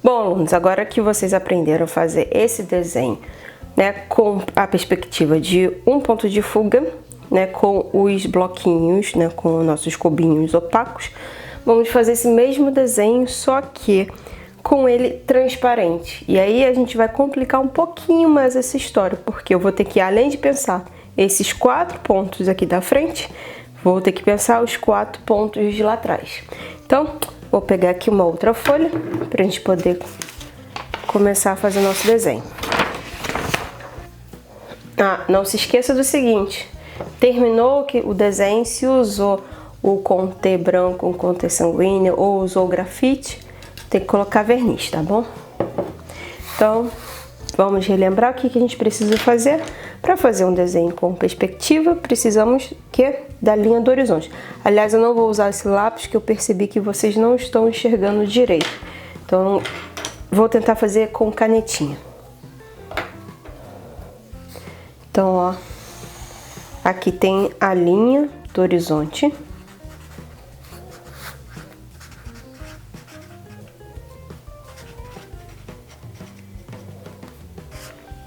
Bom, alunos, agora que vocês aprenderam a fazer esse desenho, né, com a perspectiva de um ponto de fuga, né, com os bloquinhos, né, com nossos cubinhos opacos, vamos fazer esse mesmo desenho, só que com ele transparente. E aí a gente vai complicar um pouquinho mais essa história, porque eu vou ter que, além de pensar esses 4 pontos aqui da frente, vou ter que pensar os 4 pontos de lá atrás. Então, vou pegar aqui uma outra folha para a gente poder começar a fazer nosso desenho. Não se esqueça do seguinte: terminou o desenho, se usou o conté branco, o conté sanguíneo ou usou o grafite, tem que colocar verniz, tá bom? Então, vamos relembrar o que a gente precisa fazer. Para fazer um desenho com perspectiva, precisamos da linha do horizonte. Aliás, eu não vou usar esse lápis, que eu percebi que vocês não estão enxergando direito. Então, vou tentar fazer com canetinha. Então, ó, aqui tem a linha do horizonte.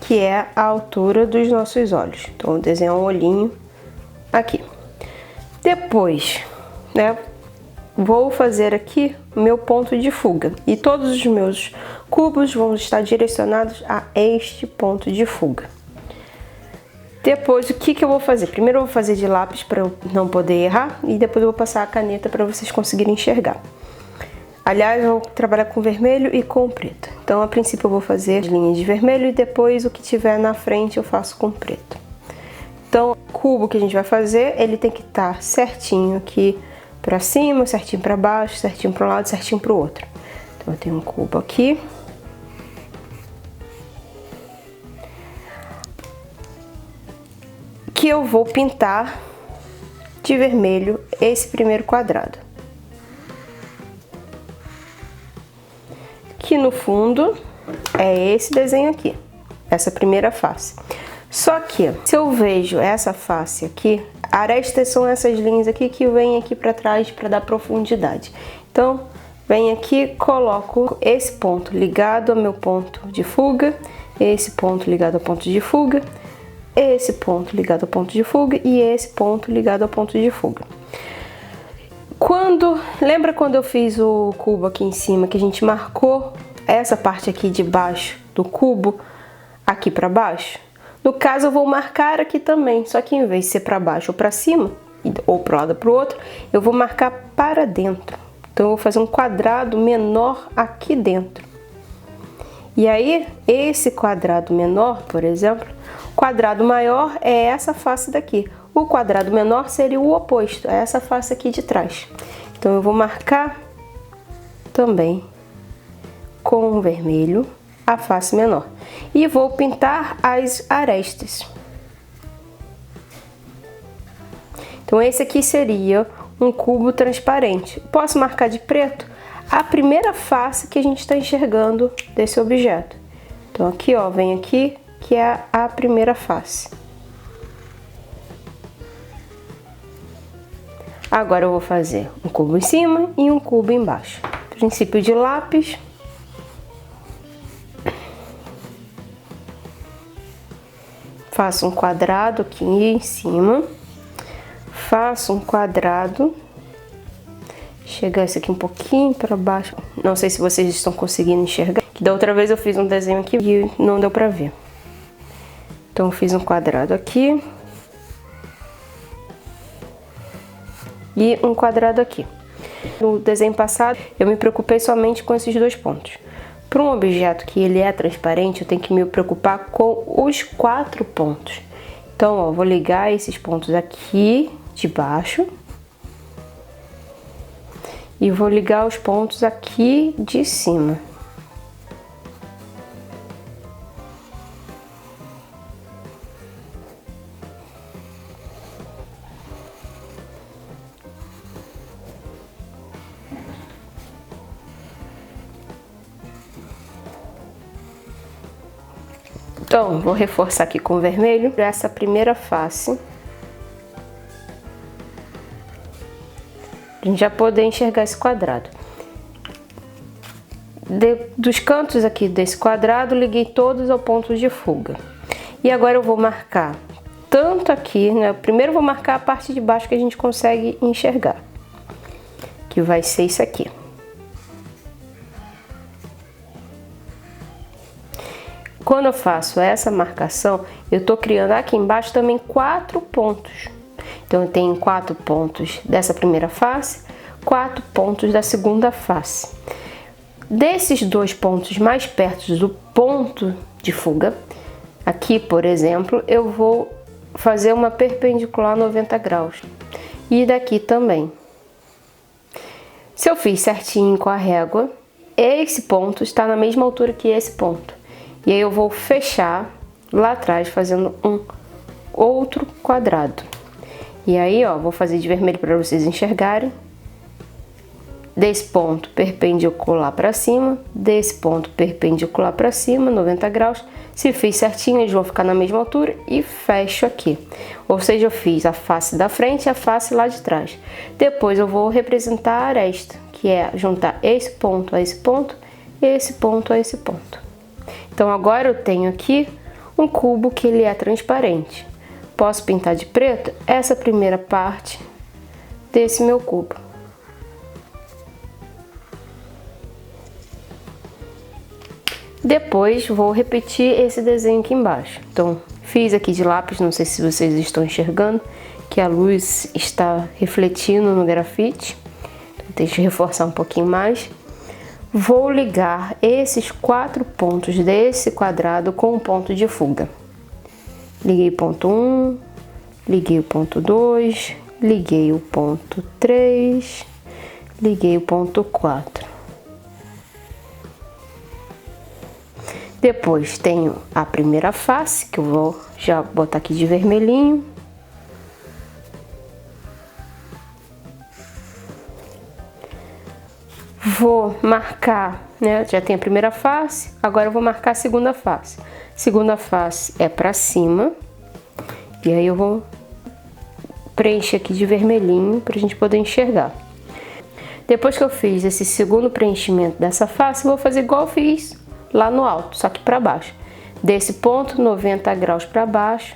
Que é a altura dos nossos olhos. Então, eu desenho um olhinho aqui. Depois, né, vou fazer aqui o meu ponto de fuga. E todos os meus cubos vão estar direcionados a este ponto de fuga. Depois, o que eu vou fazer? Primeiro eu vou fazer de lápis para eu não poder errar. E depois eu vou passar a caneta para vocês conseguirem enxergar. Aliás, eu vou trabalhar com vermelho e com preto. Então, a princípio eu vou fazer linhas de vermelho e depois o que tiver na frente eu faço com preto. Então, o cubo que a gente vai fazer, ele tem que estar certinho aqui pra cima, certinho pra baixo, certinho para um lado, certinho pro outro. Então, eu tenho um cubo aqui. Que eu vou pintar de vermelho esse primeiro quadrado. Que no fundo é esse desenho aqui, essa primeira face. Só que se eu vejo essa face aqui, arestas são essas linhas aqui que vêm aqui para trás para dar profundidade. Então, venho aqui, coloco esse ponto ligado ao meu ponto de fuga, esse ponto ligado ao ponto de fuga, esse ponto ligado ao ponto de fuga e esse ponto ligado ao ponto de fuga. Lembra quando eu fiz o cubo aqui em cima, que a gente marcou essa parte aqui de baixo do cubo aqui para baixo? No caso, eu vou marcar aqui também, só que em vez de ser para baixo ou para cima, ou para um lado ou para o outro, eu vou marcar para dentro. Então, eu vou fazer um quadrado menor aqui dentro. E aí, esse quadrado menor, por exemplo, o quadrado maior é essa face daqui. O quadrado menor seria o oposto, é essa face aqui de trás. Então, eu vou marcar também com o vermelho a face menor. E vou pintar as arestas. Então, esse aqui seria um cubo transparente. Posso marcar de preto a primeira face que a gente está enxergando desse objeto. Então, aqui, ó, vem aqui, que é a primeira face. Agora eu vou fazer um cubo em cima e um cubo embaixo. Princípio de lápis. Faço um quadrado aqui em cima. Faço um quadrado. Chegar esse aqui um pouquinho para baixo. Não sei se vocês estão conseguindo enxergar. Que da outra vez eu fiz um desenho aqui e não deu para ver. Então eu fiz um quadrado aqui. E um quadrado aqui. No desenho passado, eu me preocupei somente com esses 2 pontos. Para um objeto que ele é transparente, eu tenho que me preocupar com os 4 pontos. Então, ó, vou ligar esses pontos aqui de baixo. E vou ligar os pontos aqui de cima. Então, vou reforçar aqui com vermelho essa primeira face. A gente já poder enxergar esse quadrado. dos cantos aqui desse quadrado, liguei todos ao ponto de fuga. E agora eu vou marcar tanto aqui, né? Primeiro eu vou marcar a parte de baixo que a gente consegue enxergar, que vai ser isso aqui. Quando eu faço essa marcação, eu tô criando aqui embaixo também 4 pontos. Então eu tenho 4 pontos dessa primeira face, 4 pontos da segunda face. Desses 2 pontos mais perto do ponto de fuga, aqui, por exemplo, eu vou fazer uma perpendicular 90 graus. E daqui também. Se eu fiz certinho com a régua, esse ponto está na mesma altura que esse ponto. E aí eu vou fechar lá atrás fazendo um outro quadrado. E aí, ó, vou fazer de vermelho para vocês enxergarem. Desse ponto perpendicular para cima, desse ponto perpendicular para cima, 90 graus. Se fiz certinho, eles vão ficar na mesma altura e fecho aqui. Ou seja, eu fiz a face da frente e a face lá de trás. Depois eu vou representar a aresta, que é juntar esse ponto a esse ponto, esse ponto a esse ponto. Então agora eu tenho aqui um cubo que ele é transparente. Posso pintar de preto essa primeira parte desse meu cubo. Depois vou repetir esse desenho aqui embaixo. Então fiz aqui de lápis, não sei se vocês estão enxergando, que a luz está refletindo no grafite. Deixa eu reforçar um pouquinho mais. Vou ligar esses 4 pontos desse quadrado com o ponto de fuga. Liguei o ponto 1, liguei o ponto 2, liguei o ponto 3, liguei o ponto 4. Depois tenho a primeira face, que eu vou já botar aqui de vermelhinho. Vou marcar, né? Já tem a primeira face, agora eu vou marcar a segunda face. Segunda face é para cima, e aí eu vou preencher aqui de vermelhinho para a gente poder enxergar. Depois que eu fiz esse segundo preenchimento dessa face, eu vou fazer igual eu fiz lá no alto, só que para baixo. Desse ponto 90 graus para baixo,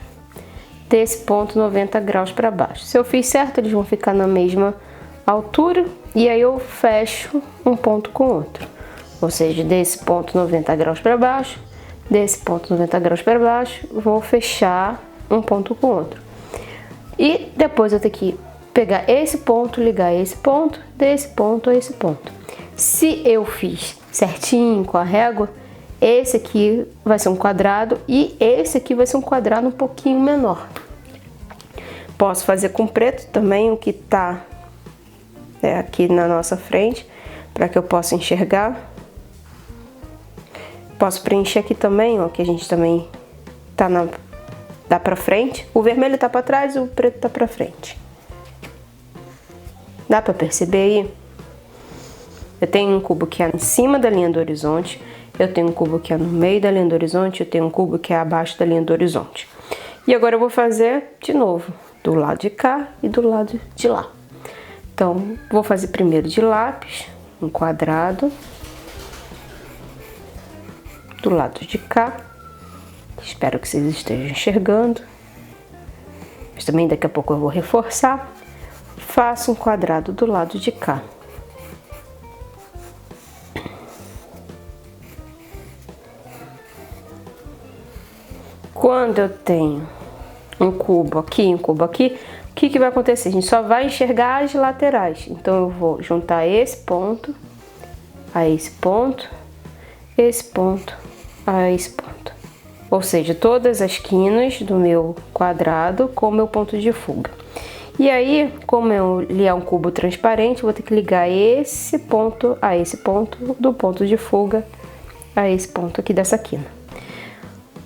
desse ponto 90 graus para baixo. Se eu fiz certo, eles vão ficar na mesma altura, e aí eu fecho um ponto com outro. Ou seja, desse ponto 90 graus para baixo, desse ponto 90 graus para baixo, vou fechar um ponto com outro. E depois eu tenho que pegar esse ponto, ligar esse ponto, desse ponto a esse ponto. Se eu fiz certinho com a régua, esse aqui vai ser um quadrado e esse aqui vai ser um quadrado um pouquinho menor. Posso fazer com preto também, o que tá aqui na nossa frente, para que eu possa enxergar. Posso preencher aqui também, ó, que a gente também dá pra frente. O vermelho tá pra trás e o preto tá pra frente. Dá pra perceber aí? Eu tenho um cubo que é em cima da linha do horizonte, eu tenho um cubo que é no meio da linha do horizonte, eu tenho um cubo que é abaixo da linha do horizonte. E agora eu vou fazer de novo, do lado de cá e do lado de lá. Então, vou fazer primeiro de lápis, um quadrado, do lado de cá. Espero que vocês estejam enxergando. Mas também daqui a pouco eu vou reforçar. Faço um quadrado do lado de cá. Quando eu tenho um cubo aqui, o que vai acontecer? A gente só vai enxergar as laterais. Então eu vou juntar esse ponto a esse ponto, esse ponto a esse ponto. Ou seja, todas as quinas do meu quadrado com o meu ponto de fuga. E aí, como ele é um cubo transparente, eu vou ter que ligar esse ponto a esse ponto, do ponto de fuga a esse ponto aqui dessa quina.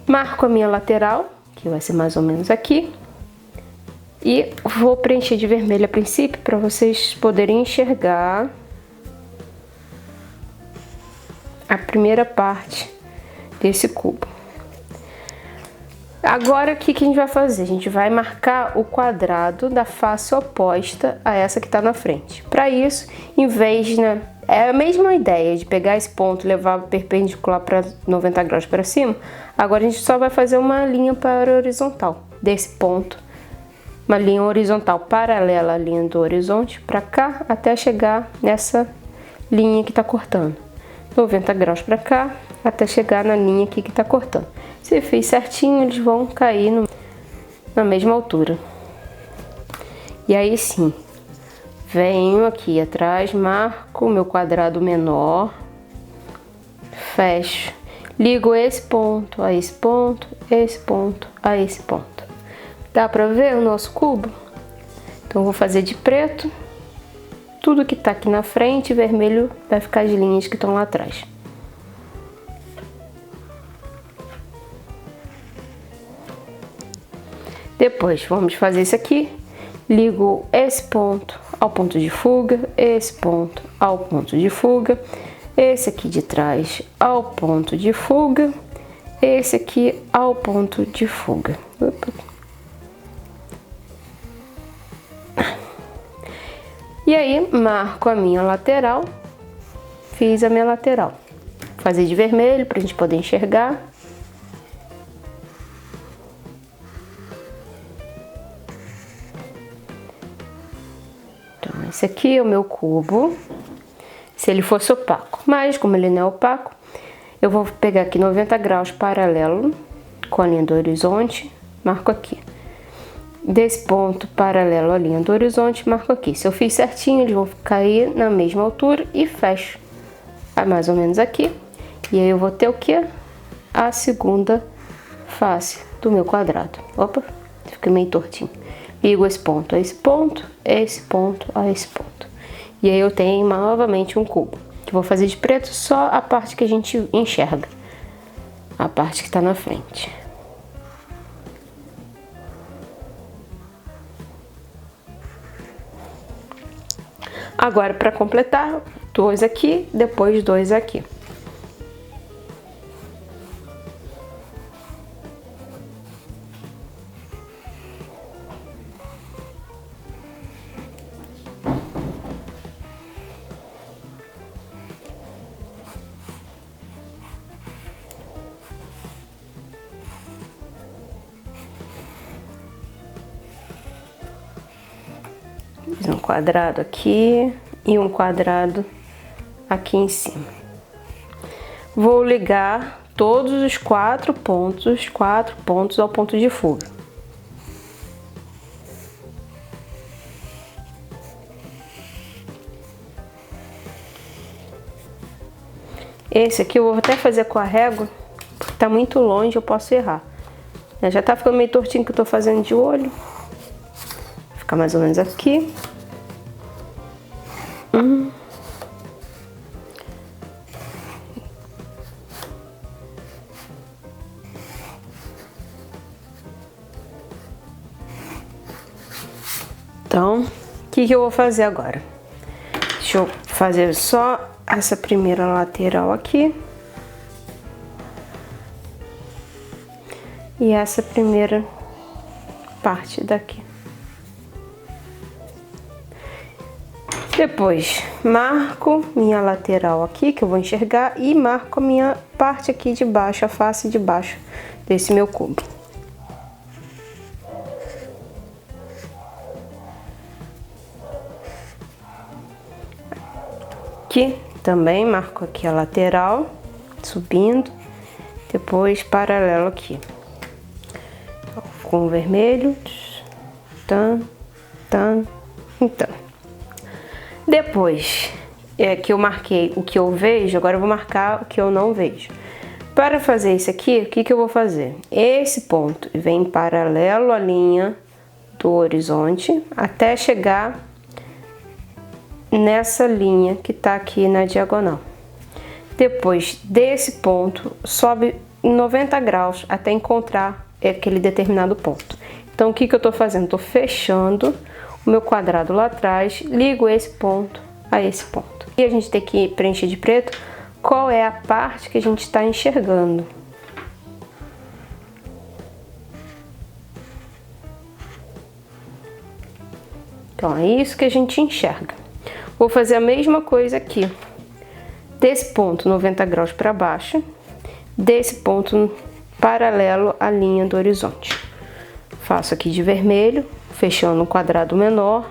Marco a minha lateral, que vai ser mais ou menos aqui. E vou preencher de vermelho a princípio, para vocês poderem enxergar a primeira parte desse cubo. Agora, o que a gente vai fazer? A gente vai marcar o quadrado da face oposta a essa que está na frente. Para isso, em vez, né, É a mesma ideia de pegar esse ponto e levar perpendicular para 90 graus para cima. Agora a gente só vai fazer uma linha para horizontal desse ponto. Uma linha horizontal paralela à linha do horizonte para cá até chegar nessa linha que está cortando. 90 graus para cá até chegar na linha aqui que está cortando. Se fiz certinho, eles vão cair na mesma altura. E aí sim, venho aqui atrás, marco o meu quadrado menor, fecho, ligo esse ponto a esse ponto, esse ponto a esse ponto. Dá pra ver o nosso cubo? Então eu vou fazer de preto, tudo que tá aqui na frente, vermelho vai ficar as linhas que estão lá atrás. Depois vamos fazer isso aqui, ligo esse ponto ao ponto de fuga, esse ponto ao ponto de fuga, esse aqui de trás ao ponto de fuga, esse aqui ao ponto de fuga. E aí marco a minha lateral, fiz a minha lateral. Vou fazer de vermelho para a gente poder enxergar. Esse aqui é o meu cubo, se ele fosse opaco, mas como ele não é opaco, eu vou pegar aqui 90 graus paralelo com a linha do horizonte, marco aqui. Desse ponto paralelo à linha do horizonte, marco aqui. Se eu fiz certinho, eles vão cair na mesma altura e fecho mais ou menos aqui. E aí eu vou ter o que? A segunda face do meu quadrado. Opa, fica meio tortinho. Ligo esse ponto a esse ponto, esse ponto a esse ponto. E aí eu tenho novamente um cubo. Que vou fazer de preto só a parte que a gente enxerga. A parte que está na frente. Agora para completar, 2 aqui, depois 2 aqui. Fiz um quadrado aqui e um quadrado aqui em cima. Vou ligar todos os 4 pontos ao ponto de fuga. Esse aqui eu vou até fazer com a régua, porque tá muito longe, eu posso errar. Já tá ficando meio tortinho que eu tô fazendo de olho. Ficar mais ou menos aqui. Então, o que eu vou fazer agora? Deixa eu fazer só essa primeira lateral aqui. E essa primeira parte daqui. Depois, marco minha lateral aqui, que eu vou enxergar, e marco a minha parte aqui de baixo, a face de baixo desse meu cubo. Aqui também marco aqui a lateral, subindo, depois paralelo aqui. Com o vermelho, então. Depois que eu marquei o que eu vejo, agora eu vou marcar o que eu não vejo. Para fazer isso aqui, o que eu vou fazer? Esse ponto vem paralelo à linha do horizonte até chegar nessa linha que tá aqui na diagonal. Depois desse ponto, sobe 90 graus até encontrar aquele determinado ponto. Então, o que eu tô fazendo? Tô fechando o meu quadrado lá atrás, ligo esse ponto a esse ponto. E a gente tem que preencher de preto qual é a parte que a gente está enxergando. Então, é isso que a gente enxerga. Vou fazer a mesma coisa aqui. desse ponto 90 graus para baixo, desse ponto paralelo à linha do horizonte. Faço aqui de vermelho, fechando um quadrado menor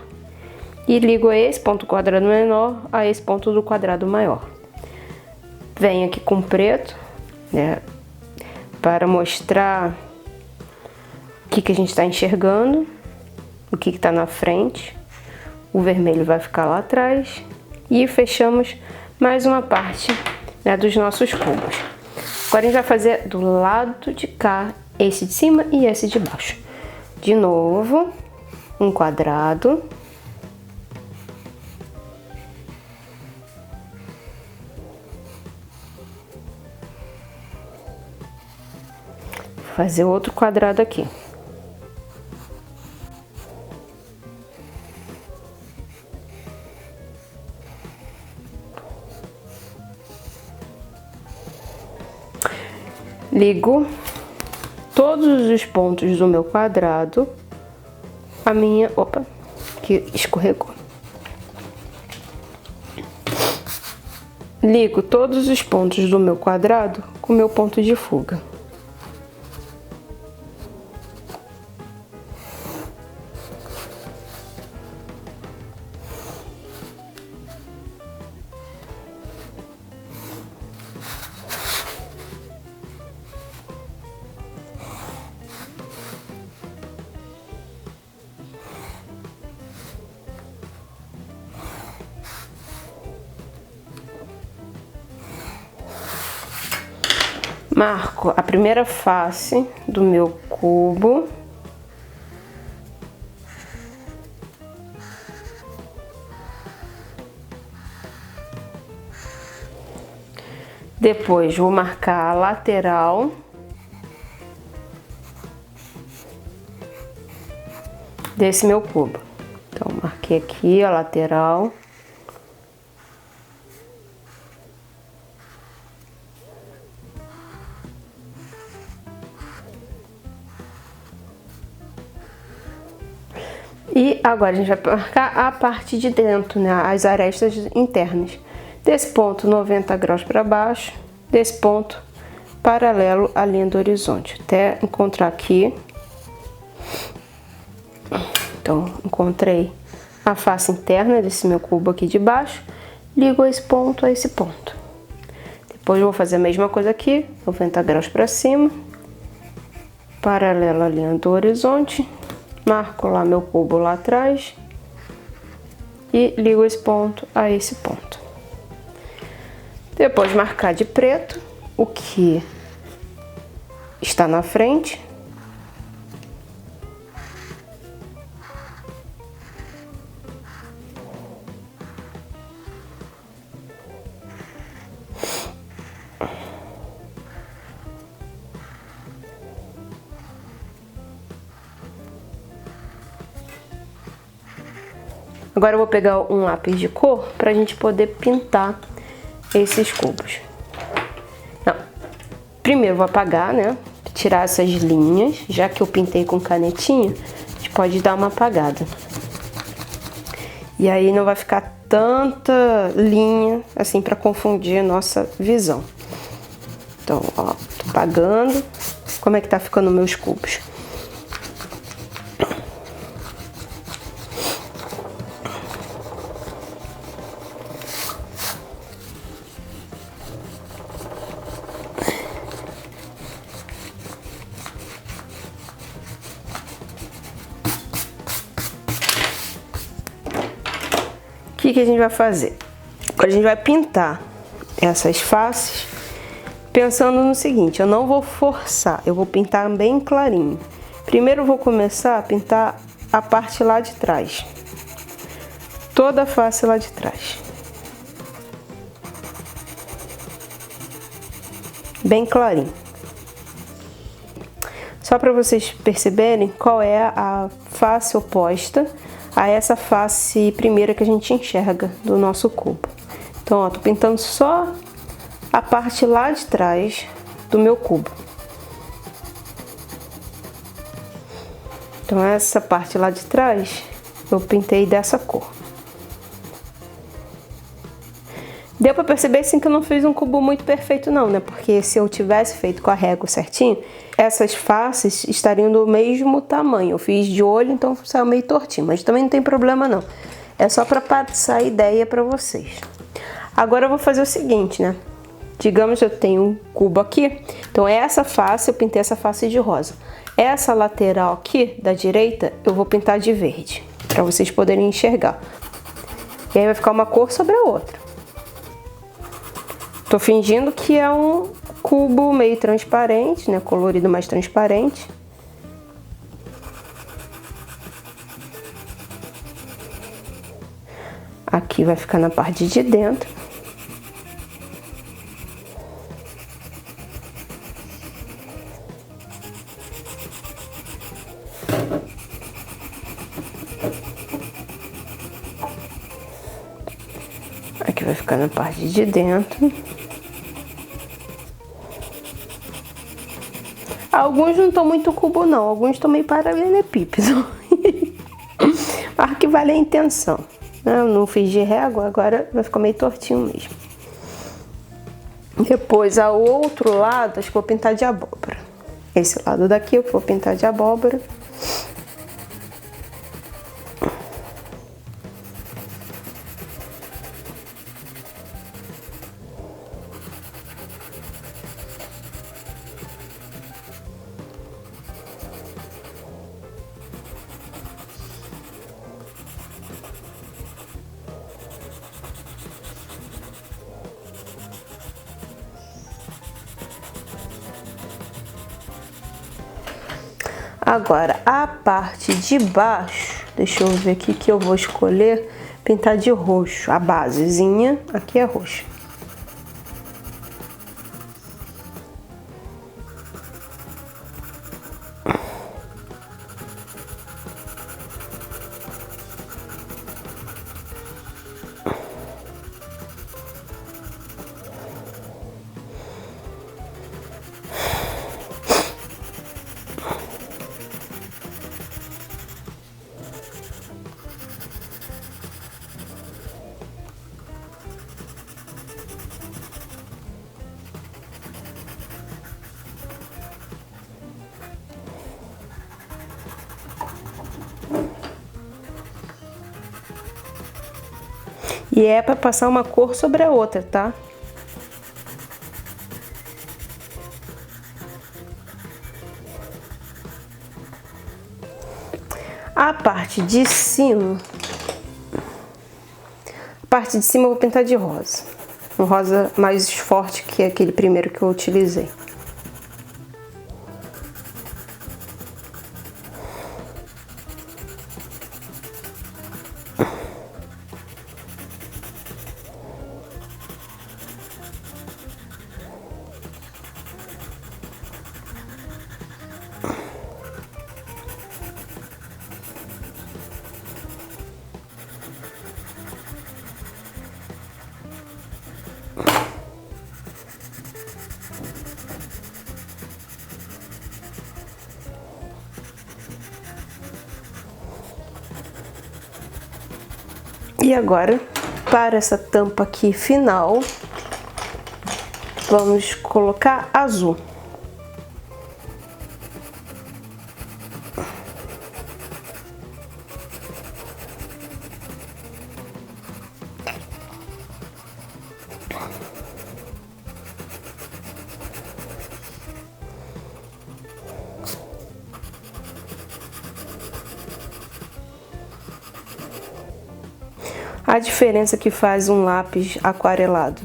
e ligo esse ponto do quadrado menor a esse ponto do quadrado maior. Venho aqui com preto, né, para mostrar o que a gente está enxergando, o que está na frente. O vermelho vai ficar lá atrás e fechamos mais uma parte, né, dos nossos cubos. Agora a gente vai fazer do lado de cá, esse de cima e esse de baixo. De novo, um quadrado. Vou fazer outro quadrado aqui. Ligo todos os pontos do meu quadrado, opa, que escorregou. Ligo todos os pontos do meu quadrado com o meu ponto de fuga. Marco a primeira face do meu cubo. Depois vou marcar a lateral. Desse meu cubo. Então, marquei aqui a lateral. E agora a gente vai marcar a parte de dentro, né, as arestas internas. Desse ponto 90 graus para baixo, desse ponto paralelo à linha do horizonte, até encontrar aqui. Então, encontrei a face interna desse meu cubo aqui de baixo, ligo esse ponto a esse ponto. Depois eu vou fazer a mesma coisa aqui, 90 graus para cima, paralelo à linha do horizonte. Marco lá meu cubo lá atrás e ligo esse ponto a esse ponto. Depois marcar de preto o que está na frente. Agora eu vou pegar um lápis de cor para a gente poder pintar esses cubos. Não. Primeiro vou apagar, né? Tirar essas linhas, já que eu pintei com canetinha, a gente pode dar uma apagada. E aí não vai ficar tanta linha assim para confundir a nossa visão. Então, ó, tô apagando. Como é que tá ficando meus cubos? O que a gente vai fazer? Agora a gente vai pintar essas faces pensando no seguinte: eu não vou forçar, eu vou pintar bem clarinho. Primeiro eu vou começar a pintar a parte lá de trás, toda a face lá de trás, bem clarinho, só para vocês perceberem qual é a face oposta a essa face primeira que a gente enxerga do nosso cubo. Então, ó, tô pintando só a parte lá de trás do meu cubo. Então, essa parte lá de trás eu pintei dessa cor. Deu pra perceber sim que eu não fiz um cubo muito perfeito não, né? Porque se eu tivesse feito com a régua certinho, essas faces estariam do mesmo tamanho. Eu fiz de olho, então saiu meio tortinho, mas também não tem problema não. É só pra passar a ideia pra vocês. Agora eu vou fazer o seguinte, né? Digamos que eu tenho um cubo aqui, então essa face, eu pintei essa face de rosa. Essa lateral aqui, da direita, eu vou pintar de verde, pra vocês poderem enxergar. E aí vai ficar uma cor sobre a outra. Tô fingindo que é um cubo meio transparente, né? Colorido mais transparente. Aqui vai ficar na parte de dentro. Aqui vai ficar na parte de dentro. Alguns não estão muito cubo não, alguns estão meio paralelepípedo. Mas que vale a intenção. Eu não fiz de régua, agora vai ficar meio tortinho mesmo. Depois, ao outro lado, acho que vou pintar de abóbora. Esse lado daqui eu vou pintar de abóbora. Agora, a parte de baixo, deixa eu ver aqui que eu vou escolher pintar de roxo. A basezinha aqui é roxa. E é para passar uma cor sobre a outra, tá? A parte de cima eu vou pintar de rosa. Um rosa mais forte que aquele primeiro que eu utilizei. E agora, para essa tampa aqui final, vamos colocar azul. A diferença que faz um lápis aquarelado.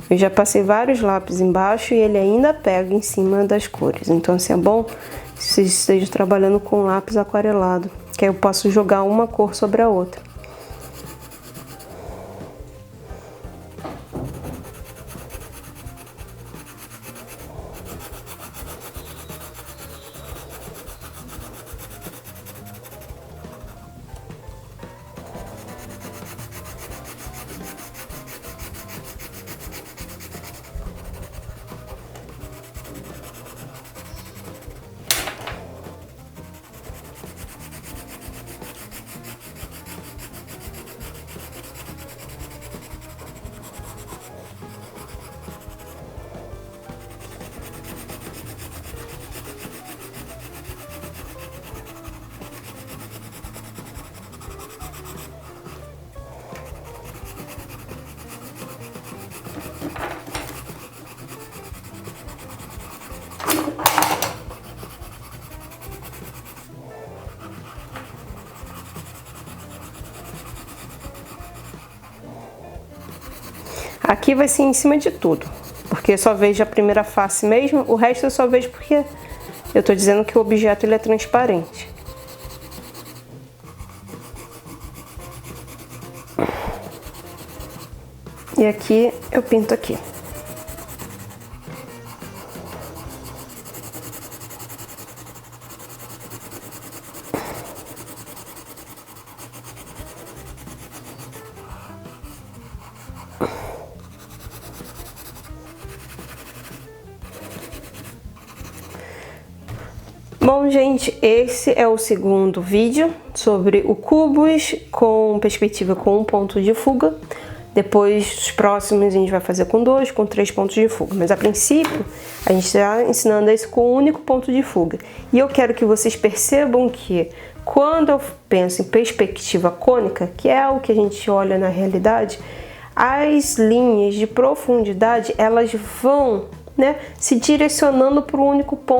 Eu já passei vários lápis embaixo e ele ainda pega em cima das cores. Então, assim, é bom se vocês estejam trabalhando com lápis aquarelado, que aí eu posso jogar uma cor sobre a outra. Aqui vai ser em cima de tudo, porque eu só vejo a primeira face mesmo, o resto eu só vejo porque eu tô dizendo que o objeto ele é transparente. E aqui eu pinto aqui. Bom, gente, esse é o segundo vídeo sobre o cubos com perspectiva com um ponto de fuga. Depois, os próximos, a gente vai fazer com 2, com 3 pontos de fuga. Mas, a princípio, a gente está ensinando esse com um único ponto de fuga. E eu quero que vocês percebam que, quando eu penso em perspectiva cônica, que é o que a gente olha na realidade, as linhas de profundidade, elas vão, né, se direcionando para o único ponto.